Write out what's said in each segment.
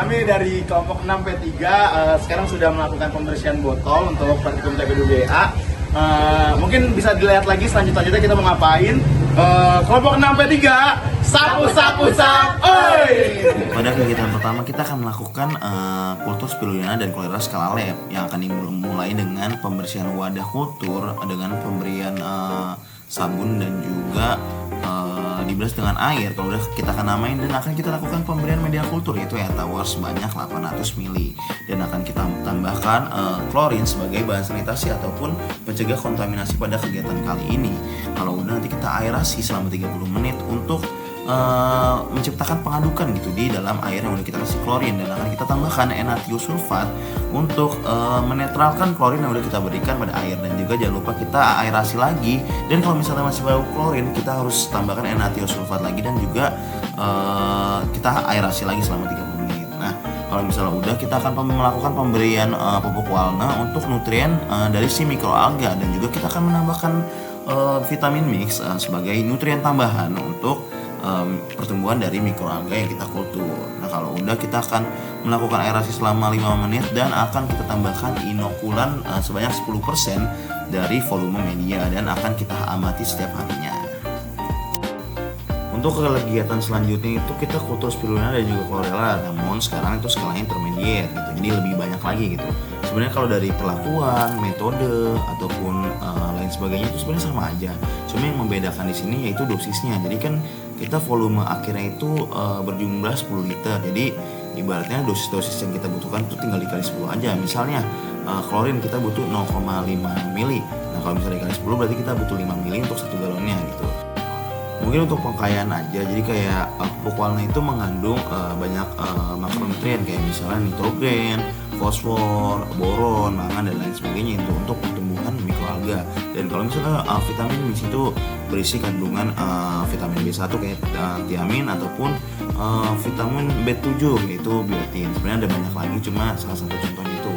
kami dari kelompok 6P3 sekarang sudah melakukan pembersihan botol untuk partikel TB2BA. Mungkin bisa dilihat lagi selanjutnya kita mau ngapain. Kelompok 6P3 sapu-sapu oi. Pada kegiatan pertama kita akan melakukan kultur spirulina dan chlorella skala lab yang akan dimulai dengan pembersihan wadah kultur dengan pemberian sabun dan juga dibilas dengan air. Kalau udah kita akan namain dan akan kita lakukan pemberian media kultur yaitu air tawar sebanyak 800 ml dan akan kita tambahkan klorin sebagai bahan sanitasi ataupun pencegah kontaminasi pada kegiatan kali ini. Kalau udah nanti kita aerasi selama 30 menit untuk menciptakan pengadukan gitu di dalam air yang udah kita kasih klorin dan akan kita tambahkan N-tiosulfat untuk menetralkan klorin yang udah kita berikan pada air dan juga jangan lupa kita aerasi lagi dan kalau misalnya masih bau klorin kita harus tambahkan N-tiosulfat lagi dan juga kita aerasi lagi selama 30 menit. Nah, kalau misalnya udah kita akan melakukan pemberian pupuk walna untuk nutrien dari si mikroalga dan juga kita akan menambahkan vitamin mix sebagai nutrien tambahan untuk pertumbuhan dari mikroalga yang kita kultur. Nah, kalau udah kita akan melakukan aerasi selama 5 menit dan akan kita tambahkan inokulan sebanyak 10% dari volume media dan akan kita amati setiap harinya. Untuk kegiatan selanjutnya itu kita kultur spirulina dan juga chlorella, namun sekarang itu skalanya intermediate gitu, jadi lebih banyak lagi gitu. Sebenarnya kalau dari perlakuan, metode ataupun lain sebagainya itu sebenarnya sama aja. Cuma yang membedakan di sini yaitu dosisnya. Jadi kan kita volume akhirnya itu berjumlah 10 liter. Jadi ibaratnya dosis-dosis yang kita butuhkan itu tinggal dikali 10 aja. Misalnya klorin kita butuh 0,5 mili. Nah, kalau misalnya dikali 10 berarti kita butuh 5 mili untuk 1 galonnya gitu. Mungkin untuk pengkayaan aja, jadi kayak pupuk walna itu mengandung banyak makronutrien kayak misalnya nitrogen, fosfor, boron, mangan dan lain sebagainya itu untuk pertumbuhan mikroalga. Dan kalau misalnya vitamin di situ berisi kandungan vitamin B1 kayak tiamin ataupun vitamin B7 yaitu biotin. Sebenarnya ada banyak lagi, cuma salah satu contohnya itu.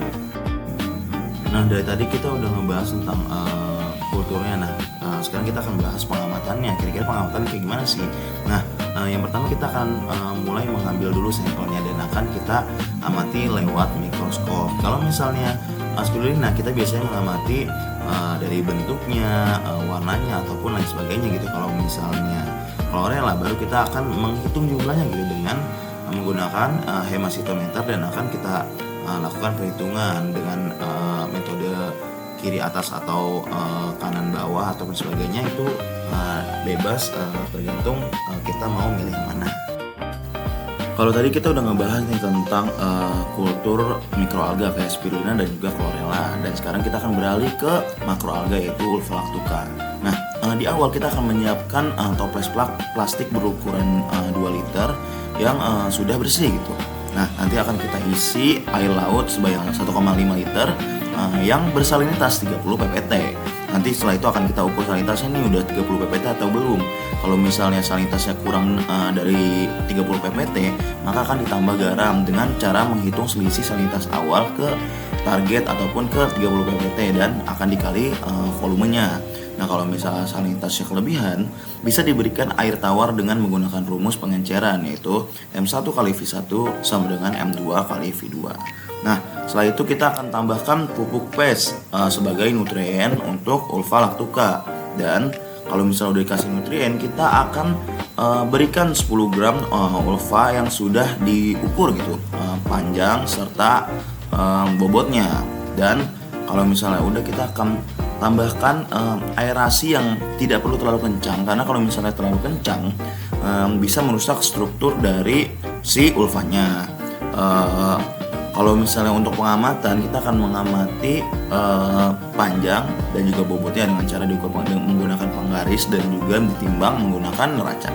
Nah, dari tadi kita udah ngebahas tentang kulturnya. Nah, sekarang kita akan bahas pengamatannya. Kira-kira pengamatannya kayak gimana sih? Nah, yang pertama kita akan mulai mengambil dulu sampelnya dan akan kita amati lewat mikroskop. Kalau misalnya spirulina kita biasanya mengamati dari bentuknya, warnanya ataupun lain sebagainya gitu. Kalau misalnya chlorella baru kita akan menghitung jumlahnya gitu dengan menggunakan hemasitometer dan akan kita lakukan perhitungan dengan metode kiri atas atau kanan bawah ataupun sebagainya itu bebas tergantung kita mau milih yang mana. Kalau tadi kita udah ngebahas nih tentang kultur mikroalga kayak spirulina dan juga chlorella, dan sekarang kita akan beralih ke makroalga yaitu Ulva lactuca. Nah, di awal kita akan menyiapkan toples plastik berukuran 2 liter yang sudah bersih gitu. Nah, nanti akan kita isi air laut sebanyak 1,5 liter yang bersalinitas 30 ppt. Nanti setelah itu akan kita ukur salinitasnya nih udah 30 ppt atau belum. Kalau misalnya salinitasnya kurang dari 30 ppt, maka akan ditambah garam dengan cara menghitung selisih salinitas awal ke target ataupun ke 30 ppt dan akan dikali volumenya. Nah, kalau misalnya salinitasnya kelebihan, bisa diberikan air tawar dengan menggunakan rumus pengenceran yaitu M1 kali V1 sama dengan M2 kali V2. Nah, setelah itu kita akan tambahkan pupuk PES sebagai nutrien untuk Ulva lactuca. Dan kalau misalnya udah dikasih nutrien, kita akan berikan 10 gram ulva yang sudah diukur gitu, panjang serta bobotnya. Dan kalau misalnya udah kita akan tambahkan aerasi yang tidak perlu terlalu kencang, karena kalau misalnya terlalu kencang bisa merusak struktur dari si ulvanya. Kalau misalnya untuk pengamatan, kita akan mengamati panjang dan juga bobotnya dengan cara diukur menggunakan penggaris dan juga ditimbang menggunakan neraca.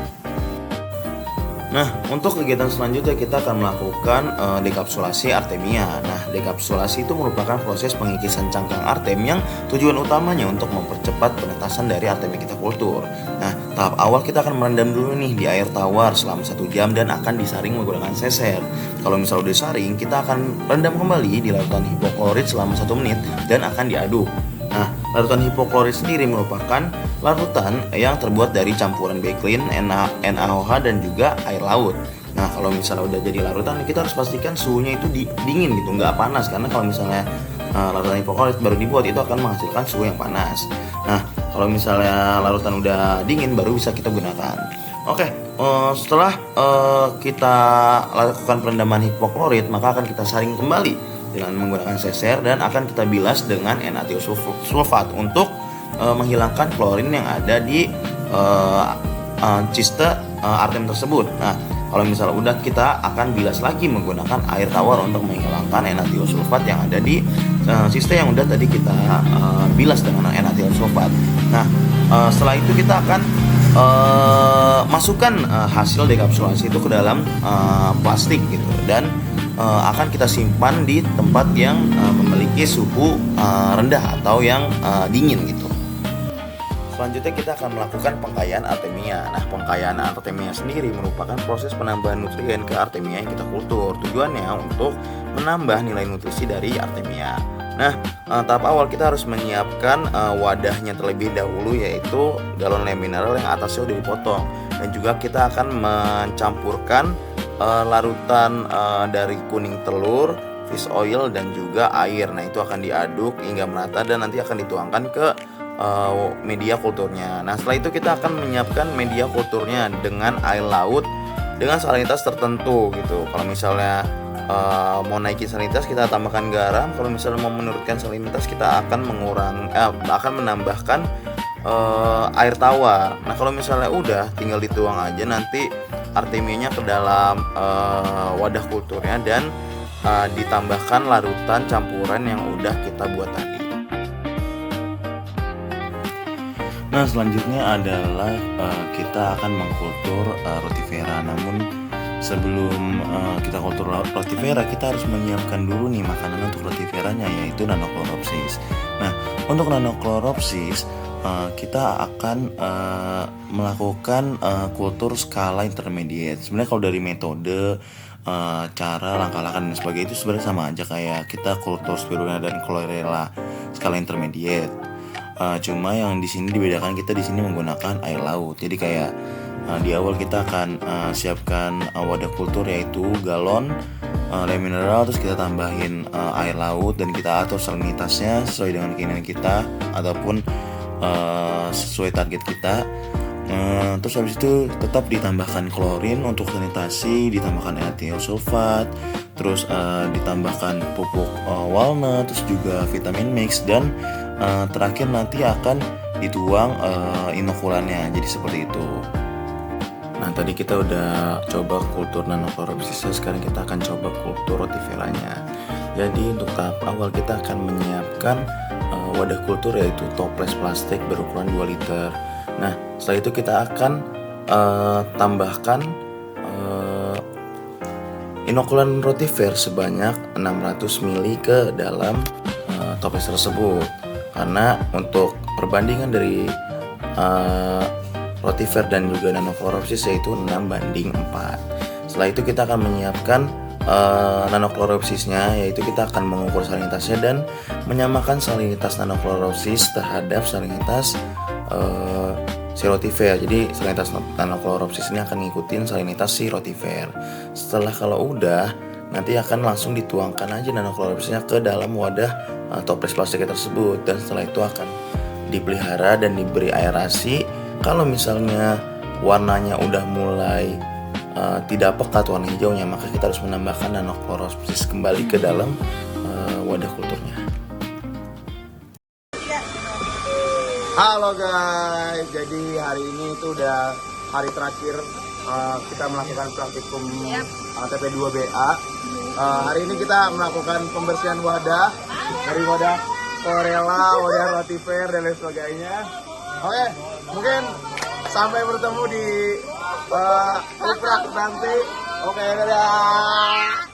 Nah, untuk kegiatan selanjutnya kita akan melakukan dekapsulasi artemia. Nah, dekapsulasi itu merupakan proses pengikisan cangkang artem yang tujuan utamanya untuk mempercepat penetasan dari artemia kita kultur. Nah, tahap awal kita akan merendam dulu nih di air tawar selama 1 jam dan akan disaring menggunakan seser. Kalau misalnya udah disaring, kita akan rendam kembali di larutan hipoklorit selama 1 menit dan akan diaduk. Nah, larutan hipoklorit sendiri merupakan larutan yang terbuat dari campuran bakelin, NaOH dan juga air laut. Nah kalau misalnya udah jadi larutan, kita harus pastikan suhunya itu dingin gitu, nggak panas, karena kalau misalnya larutan hipoklorit baru dibuat itu akan menghasilkan suhu yang panas. Nah kalau misalnya larutan udah dingin baru bisa kita gunakan. Oke, setelah kita lakukan perendaman hipoklorit, maka akan kita saring kembali dengan menggunakan seser dan akan kita bilas dengan N-athiosulfat untuk menghilangkan klorin yang ada di ciste artem tersebut. Nah, kalau misalnya udah, kita akan bilas lagi menggunakan air tawar untuk menghilangkan N-athiosulfat yang ada di ciste yang udah tadi kita bilas dengan N-athiosulfat. Nah, setelah itu kita akan masukkan hasil dekapsulasi itu ke dalam plastik gitu, dan akan kita simpan di tempat yang memiliki suhu rendah atau yang dingin gitu. Selanjutnya kita akan melakukan pengkayaan artemia. Nah, pengkayaan artemia sendiri merupakan proses penambahan nutrien ke artemia yang kita kultur. Tujuannya untuk menambah nilai nutrisi dari artemia. Nah, tahap awal kita harus menyiapkan wadahnya terlebih dahulu, yaitu galon lem mineral yang atasnya udah dipotong. Dan juga kita akan mencampurkan larutan dari kuning telur, fish oil, dan juga air. Nah, itu akan diaduk hingga merata dan nanti akan dituangkan ke media kulturnya. Nah, setelah itu kita akan menyiapkan media kulturnya dengan air laut dengan salinitas tertentu gitu. Kalau misalnya mau naikin salinitas, kita tambahkan garam. Kalau misalnya mau menurunkan salinitas, kita akan menambahkan air tawar. Nah, kalau misalnya udah, tinggal dituang aja nanti artemianya ke dalam wadah kulturnya dan ditambahkan larutan campuran yang udah kita buat tadi. Nah, selanjutnya adalah kita akan mengkultur rotifera. Namun sebelum kita kultur rotifera, kita harus menyiapkan dulu nih makanan untuk rotiferanya, yaitu Nanochloropsis. Nah, untuk Nanochloropsis kita akan melakukan kultur skala intermediate. Sebenarnya kalau dari metode, cara, langkah-langkah dan sebagainya itu sebenarnya sama aja kayak kita kultur spirulina dan chlorella skala intermediate. Cuma yang di sini dibedakan, kita di sini menggunakan air laut. Jadi kayak di awal kita akan siapkan wadah kultur, yaitu galon lem mineral, terus kita tambahin air laut dan kita atur salinitasnya sesuai dengan keinginan kita ataupun sesuai target kita. Terus habis itu tetap ditambahkan klorin untuk sanitasi, ditambahkan N-athiosulfat, terus ditambahkan pupuk walnut, terus juga vitamin mix, dan terakhir nanti akan dituang inokulannya. Jadi seperti itu. Nah, tadi kita udah coba kultur Nanochloropsis, sekarang kita akan coba kultur rotiferanya. Jadi untuk tahap awal kita akan menyiapkan wadah kultur, yaitu toples plastik berukuran 2 liter. Nah, setelah itu kita akan tambahkan inokulan rotifer sebanyak 600 ml ke dalam toples tersebut. Karena untuk perbandingan dari rotifer dan juga Nanochloropsis yaitu 6:4. Setelah itu kita akan menyiapkan Nanochloropsisnya, yaitu kita akan mengukur salinitasnya dan menyamakan salinitas Nanochloropsis terhadap salinitas si rotifer. Jadi salinitas Nanochloropsis ini akan ngikutin salinitas si rotifer. Setelah kalau udah, nanti akan langsung dituangkan aja Nanochloropsisnya ke dalam wadah toples plastik tersebut, dan setelah itu akan dipelihara dan diberi aerasi. Kalau misalnya warnanya udah mulai tidak pekat warna hijaunya, maka kita harus menambahkan Nanochloropsis kembali ke dalam wadah kulturnya. Halo guys, jadi hari ini itu udah hari terakhir kita melakukan praktikum TP2BA. Hari ini kita melakukan pembersihan wadah dari wadah chlorella, wadah rotifer dan lain sebagainya. Oke, mungkin sampai bertemu di uprak nanti. Oke, dadah.